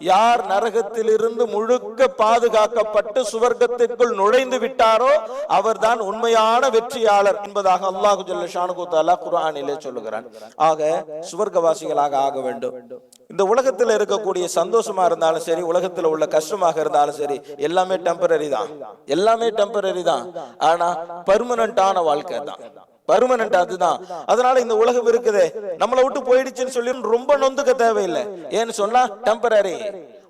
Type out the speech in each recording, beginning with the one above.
யார் நரகத்திலிருந்து முழுக்க பாதுகாக்கப்பட்டு சுவர்க்கத்திற்குள் நுழைந்து விட்டாரோ அவர்தான் உண்மையான வெற்றியாளர் என்பதாக அல்லாஹ் ஜல்ல ஷானுஹு தஆலா குர்ஆனிலே சொல்லுகிறான். ஆக சுவர்க்கவாசிகளாக ஆக வேண்டும். இந்த உலகத்தில் இருக்கக்கூடிய சந்தோஷமா இருந்தாலும் சரி, உலகத்தில் உள்ள கஷ்டமாக இருந்தாலும் சரி, எல்லாமே டெம்பரரி தான், எல்லாமே டெம்பரரி தான். ஆனா பர்மனண்டான வாழ்க்கை தான், பர்மனன்ட் அதுதான். அதனால இந்த உலகம் இருக்குதே நம்மளை விட்டு போயிடுச்சுன்னு சொல்லி ரொம்ப நொந்துக்க தேவையில்லை. ஏன்னு சொன்னா டெம்பரரி.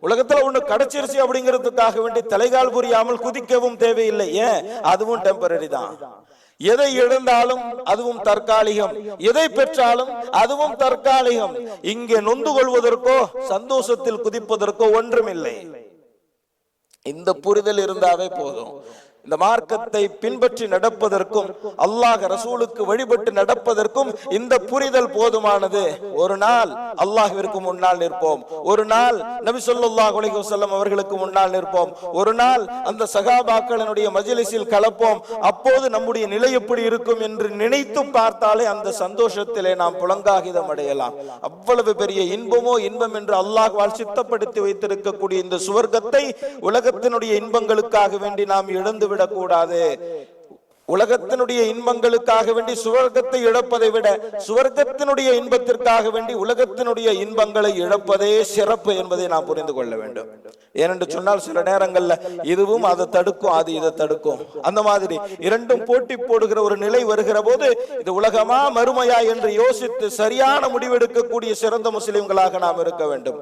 உலகத்துல ஒண்ணு கிடைச்சிருச்சு அப்படிங்கிறதுக்காக வேண்டி தலைகால் புரியாமல் குதிக்கவும் தேவையில்லை. ஏன்? அதுவும் டெம்பரரி தான். எதை இழந்தாலும் அதுவும் தற்காலிகம், எதை பெற்றாலும் அதுவும் தற்காலிகம். இங்கே நொந்து கொள்வதற்கோ சந்தோஷத்தில் குதிப்பதற்கோ ஒன்றுமில்லை. இந்த புரிதல் இருந்தாவே போதும். இந்த மார்க்கத்தை பின்பற்றி நடப்பதற்கும் அல்லாஹ் ரசூலுக்கு வழிபட்டு நடப்பதற்கும் இந்த புரிதல் போதுமானது. ஒரு நாள் அல்லாஹ்விற்கு முன்னால் நிற்போம், ஒரு நாள் நபி ஸல்லல்லாஹு அலைஹி வஸல்லம் அவர்களுக்கு முன்னால் நிற்போம், ஒரு நாள் அந்த சஹாபாக்களினுடைய மஜ்லிஸில் கலப்போம். அப்போது நம்முடைய நிலை எப்படி இருக்கும் என்று நினைத்து பார்த்தாலே அந்த சந்தோஷத்திலே நாம் புலங்காகிதம் அடையலாம். அவ்வளவு பெரிய இன்பமோ இன்பம் என்று அல்லாஹ்வால் சித்தப்படுத்தி வைத்திருக்கக்கூடிய இந்த சுவர்க்கத்தை உலகத்தினுடைய இன்பங்களுக்காக வேண்டி நாம் இழந்து விடக்கூடாது. உலகத்தினுடைய இன்பங்களுக்காக வேண்டி சுவர்க்கத்தை இழப்பதை விட சுவர்க்கத்தினுடைய இன்பத்திற்காக வேண்டி உலகத்தினுடைய இன்பங்களை இழப்பதே சிறப்பு என்பதை நாம் புரிந்து கொள்ள வேண்டும். ஏனென்று சொன்னால் சில நேரங்கள்ல இதுவும் அதை தடுக்கும், அது இதை தடுக்கும். அந்த மாதிரி இரண்டும் போட்டி போடுகிற ஒரு நிலை வருகிற போது இது உலகமா மறுமையா என்று யோசித்து சரியான முடிவெடுக்கக்கூடிய சிறந்த முஸ்லிம்களாக நாம் இருக்க வேண்டும்.